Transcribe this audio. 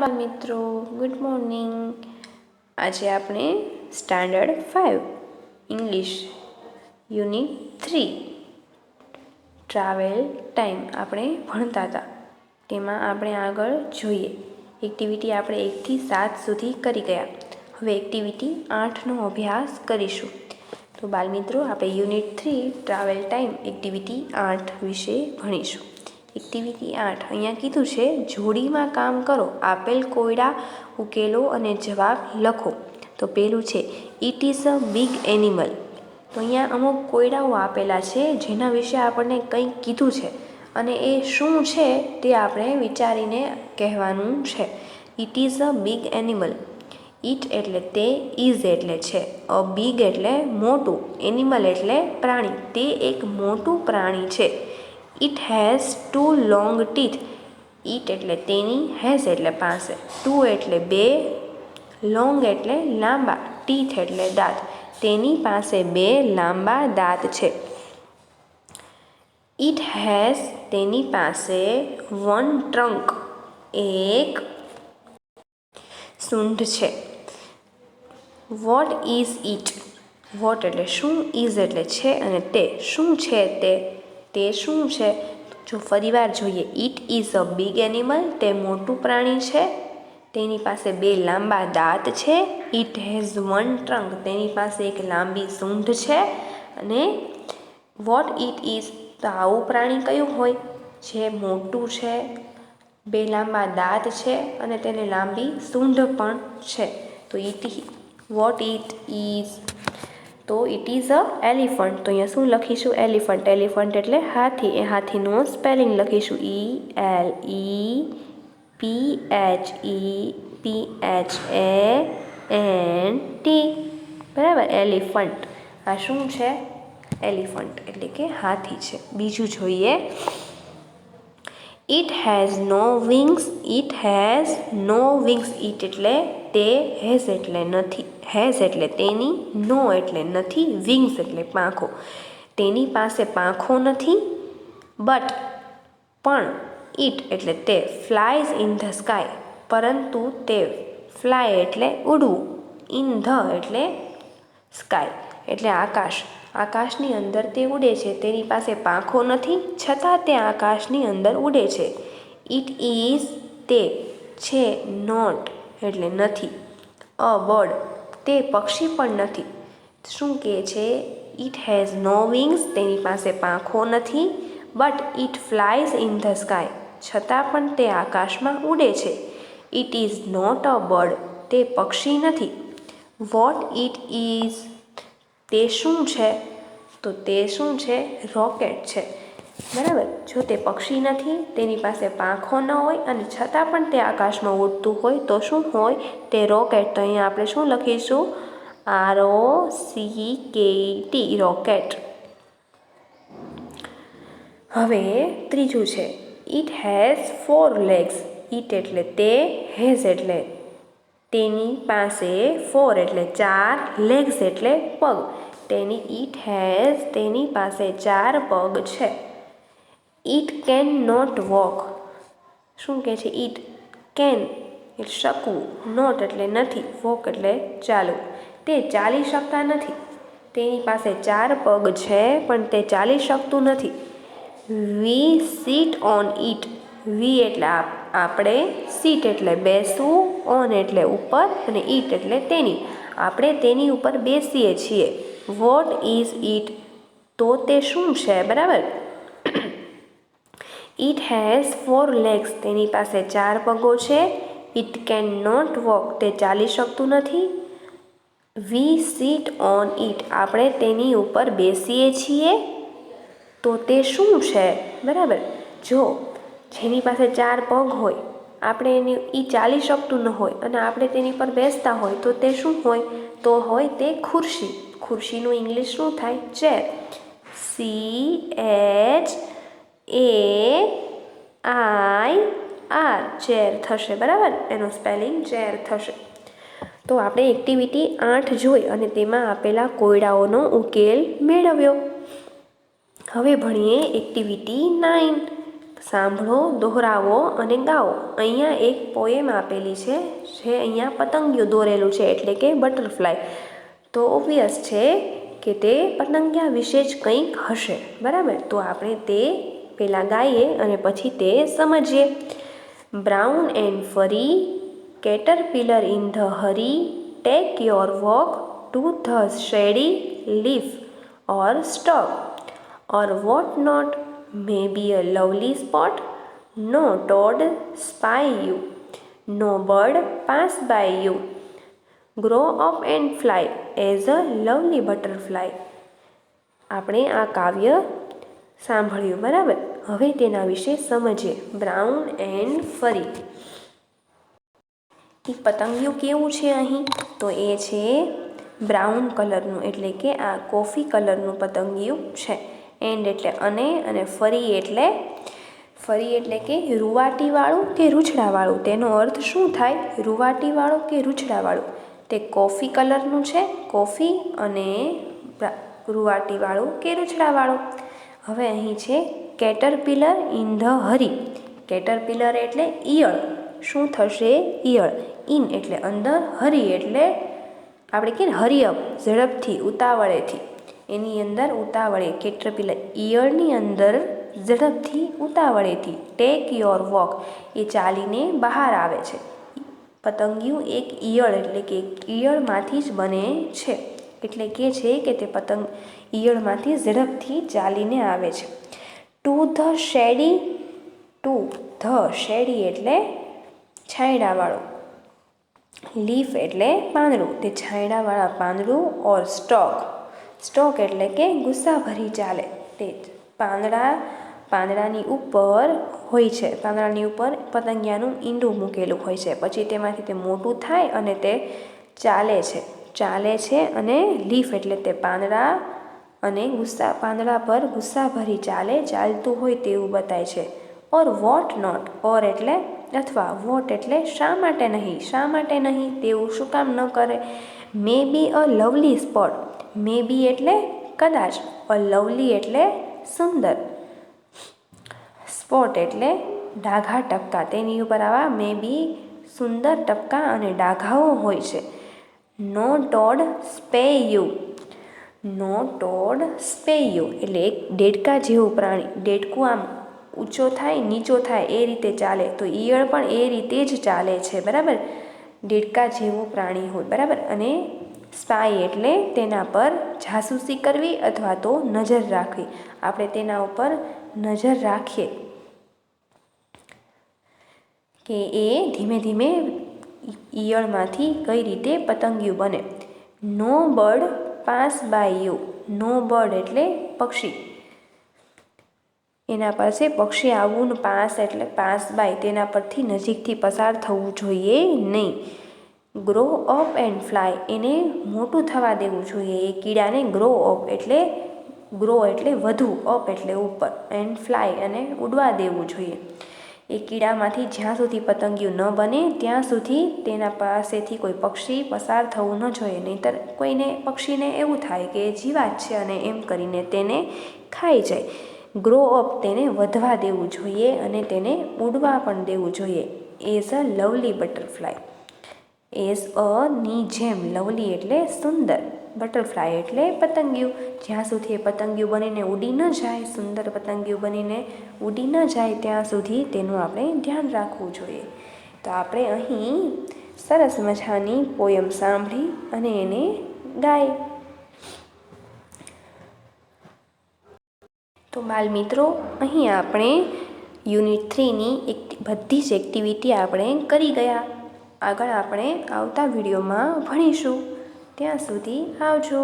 મિત્રો, good morning. આજે આપણે standard 5 English unit 3 travel time આપણે ભણતા હતા. તેમાં આપણે આગળ જોઈએ. એક્ટિવિટી આપણે 1 થી 7 સુધી કરી ગયા. હવે એક્ટિવિટી 8નો અભ્યાસ કરીશું. તો બાળમિત્રો, આપણે યુનિટ 3 ટ્રાવેલ ટાઈમ એક્ટિવિટી 8 વિશે ભણીશું. એક્ટિવિટી 8 અહીંયા કીધું છે, જોડીમાં કામ કરો, આપેલ કોયડા ઉકેલો અને જવાબ લખો. તો પેલું છે, it is a big animal. તો અહીંયા અમુક કોયડાઓ આપેલા છે જેના વિશે આપણને કંઈક કીધું છે અને એ શું છે તે આપણે વિચારીને કહેવાનું છે. It is a big animal. It એટલે તે, ઇઝ એટલે છે, અ બિગ એટલે મોટું, એનિમલ એટલે પ્રાણી, તે એક મોટું પ્રાણી છે. It has 2 long teeth. It એટલે તેની, હેઝ એટલે પાસે, 2 એટલે 2, લોંગ એટલે લાંબા, ટીથ એટલે દાંત. તેની પાસે 2 લાંબા દાંત છે. ઇટ હેઝ તેની પાસે 1 ટ્રંક. એક સૂંઢ છે. What is it. વોટ એટલે શું, ઇઝ એટલે છે અને તે શું છે તે શું છે? જો ફરીવાર જોઈએ, it is a big animal, તે મોટું પ્રાણી છે, તેની પાસે 2 લાંબા દાંત છે. ઇટ હેઝ 1 ટ્રંક, તેની પાસે એક લાંબી સૂંઢ છે. અને વોટ ઇટ ઇઝ, તો આવું પ્રાણી કયું હોય જે મોટું છે, 2 લાંબા દાંત છે અને તેને લાંબી સૂંઢ પણ છે. તો વોટ ઇટ ઇઝ, તો ઇટ ઇઝ અ એલિફન્ટ. તો અહીંયા શું લખીશું? એલિફન્ટ. એલિફન્ટ એટલે હાથી. એ હાથીનો સ્પેલિંગ લખીશું ELEPHANT. બરાબર, એલિફન્ટ. આ શું છે? એલિફન્ટ એટલે કે હાથી છે. બીજું જોઈએ, it has no wings. It has no wings. It એટલે તે, હેઝ એટલે નથી, હેઝ એટલે તેની, નો એટલે નથી, વિંગ્સ એટલે પાંખો. તેની પાસે પાંખો નથી. બટ પણ, ઇટ એટલે તે, ફ્લાયઝ ઇન ધ સ્કાય, પરંતુ તે, ફ્લાય એટલે ઉડવું, ઇન ધ એટલે સ્કાય એટલે આકાશ, આકાશની અંદર તે ઉડે છે. તેની પાસે પાંખો નથી, છતાં તે આકાશની અંદર ઉડે છે. ઇટ ઇઝ તે છે, નોટ એટલે નથી, અ બર્ડ તે પક્ષી પણ નથી. શું કહે છે? ઇટ હેઝ નો વિંગ્સ, તેની પાસે પાંખો નથી. But it flies in the sky, છતાં પણ તે આકાશમાં ઉડે છે. It is not a bird, તે પક્ષી નથી. વોટ ઇટ ઇઝ, તે શું છે? તો તે શું છે? રોકેટ છે. બરાબર. જો તે પક્ષી નથી, તેની પાસે પાંખો ન હોય અને છતાં પણ તે આકાશમાં ઉડતું હોય તો શું હોય? તે રોકેટ. તો અહીંયા આપણે શું લખીશું? ROCKET, rocket. હવે ત્રીજું છે, ઇટ હેઝ 4 legs. ઇટ એટલે તે, હેઝ એટલે તેની પાસે, 4 એટલે 4, લેગ્સ એટલે પગ. ઇટ હેઝ તેની પાસે 4 પગ છે. It can not walk. શું કહે છે? ઇટ કેન એટલે શકવું, નોટ એટલે નથી, વોક એટલે ચાલવું, તે ચાલી શકતા નથી. તેની પાસે 4 પગ છે પણ તે ચાલી શકતું નથી. વી સીટ ઓન ઇટ. વી એટલે આપણે, સીટ એટલે બેસવું, ઓન એટલે ઉપર અને ઇટ એટલે તેની. આપણે તેની ઉપર બેસીએ છીએ. વોટ ઇઝ ઇટ, તો તે શું છે? બરાબર. ઇટ હેઝ 4 legs, તેની પાસે 4 પગો છે. ઇટ કેન નોટ વોક, તે ચાલી શકતું નથી. વી સીટ ઓન ઇટ, આપણે તેની ઉપર બેસીએ છીએ. તો તે શું છે? બરાબર. જો જેની પાસે 4 પગ હોય, આપણે એ ચાલી શકતું ન હોય અને આપણે તેની પર બેસતા હોય તો તે શું હોય? તો હોય તે ખુરશી. ખુરશીનું ઇંગ્લિશ શું થાય? ચેર. CHAIR, ચેર થશે. બરાબર, એનું સ્પેલિંગ ચેર થશે. તો આપણે એક્ટિવિટી 8 જોઈ અને તેમાં આપેલા કોયડાઓનો ઉકેલ મેળવ્યો. હવે ભણીએ એક્ટિવિટી 9. સાંભળો, દોહરાવો અને ગાઓ. અહીંયા એક પોએમ આપેલી છે જે અહીંયા પતંગિયું દોરેલું છે એટલે કે બટરફ્લાય. તો ઓબ્વિયસ છે કે તે પતંગિયા વિશે જ કંઈક હશે, બરાબર. તો આપણે તે પહેલાં ગાઈએ અને પછી તે સમજીએ. Brown and furry caterpillar in the hurry take your walk to the shady leaf or stalk or what not maybe a lovely spot. No toad spy you, no bird pass by you. Grow up and fly as a lovely butterfly. આપણે આ કાવ્ય સાંભળ્યું, બરાબર. હવે તેના વિશે સમજીએ. Brown and ફરી. એ પતંગિયું કેવું છે અહીં? તો એ છે બ્રાઉન કલરનું, એટલે કે આ કોફી કલરનું પતંગિયું છે. એન્ડ એટલે અને ફરી એટલે કે રૂવાટીવાળું કે રૂછડાવાળું. તેનો અર્થ શું થાય? રૂવાટીવાળું કે રૂછડાવાળું. તે કોફી કલરનું છે, કોફી, અને રૂવાટીવાળું કે રૂછડાવાળું. હવે અહીં છે Caterpillar in the Hari. Caterpillar એટલે ઈયળ. શું થશે? ઈયળ. ઇન એટલે અંદર, હરી એટલે આપણે કહીએ ને હરિયપ, ઝડપથી, ઉતાવળેથી. એની અંદર ઉતાવળે, કેટરપિલર ઈયળની અંદર ઝડપથી, ઉતાવળેથી. ટેક યોર વોક, એ ચાલીને બહાર આવે છે. પતંગિયું એક ઈયળ એટલે કે ઈયળમાંથી જ બને છે. એટલે કે છે કે તે પતંગ ઈયળમાંથી ઝડપથી ચાલીને આવે છે. ટુ ધ શેડી એટલે છાંયડાવાળું. લીફ એટલે પાંદડું, તે છાંયડાવાળા પાંદડું. ઓર સ્ટોક એટલે કે ગુસ્સાભરી ચાલે. તે પાંદડાની ઉપર હોય છે. પાંદડાની ઉપર પતંગિયાનું ઈંડું મૂકેલું હોય છે. પછી તેમાંથી તે મોટું થાય અને તે ચાલે છે. અને લીફ એટલે તે પાંદડા અને પાંદડા પર ગુસ્સાભરી ચાલતું હોય તેવું બતાય છે. ઓર વોટ નોટ, ઓર એટલે અથવા, વોટ એટલે શા માટે નહીં, તેવું શું કામ ન કરે. મે બી અ લવલી સ્પોટ. મે બી એટલે કદાચ, અ લવલી એટલે સુંદર, સ્પોટ એટલે ડાઘા ટપકા. તેની ઉપર આવા મે બી સુંદર ટપકા અને ડાઘાઓ હોય છે. No toad spy you. No toad spy you એટલે એક દેડકા જેવું પ્રાણી. દેડકું આમ ઊંચો થાય, નીચો થાય એ રીતે ચાલે. તો ઈયળ પણ એ રીતે જ ચાલે છે, બરાબર. દેડકા જેવું પ્રાણી હોય, બરાબર. અને સ્પાય એટલે તેના પર જાસૂસી કરવી અથવા તો નજર રાખવી. આપણે તેના ઉપર નજર રાખીએ કે એ ધીમે ધીમે ઈયળમાંથી કઈ રીતે પતંગિયું બને. No bird pass by you. No bird એટલે પક્ષી. એના પાસે પક્ષી આવવું, પાસ એટલે પાસ બાય, તેના પરથી નજીકથી પસાર થવું જોઈએ નહીં. ગ્રો અપ એન્ડ ફ્લાય, એને મોટું થવા દેવું જોઈએ. એ કીડાને ગ્રો એટલે વધુ, અપ એટલે ઉપર, એન્ડ ફ્લાય અને ઉડવા દેવું જોઈએ. એ કીડામાંથી જ્યાં સુધી પતંગિયું ન બને ત્યાં સુધી તેના પાસેથી કોઈ પક્ષી પસાર થવું ન જોઈએ. નહીંતર પક્ષીને એવું થાય કે જીવાત છે અને એમ કરીને તેને ખાઈ જાય. ગ્રો અપ તેને વધવા દેવું જોઈએ અને તેને ઉડવા પણ દેવું જોઈએ. As a lovely butterfly. As a ની જેમ, લવલી એટલે સુંદર, બટરફ્લાય એટલે પતંગિયું. જ્યાં સુધી એ પતંગિયું બનીને ઉડી ન જાય, સુંદર પતંગિયું બનીને ઉડી ન જાય ત્યાં સુધી તેનું આપણે ધ્યાન રાખવું જોઈએ. તો આપણે અહીં સરસ મજાની પોયમ સાંભળી અને એને ગાઈ. તો બાલ મિત્રો, અહીં આપણે યુનિટ 3ની બધી જ એક્ટિવિટી આપણે કરી ગયા. આગળ આપણે આવતા વિડીયોમાં ભણીશું. ત્યાં સુધી આવજો.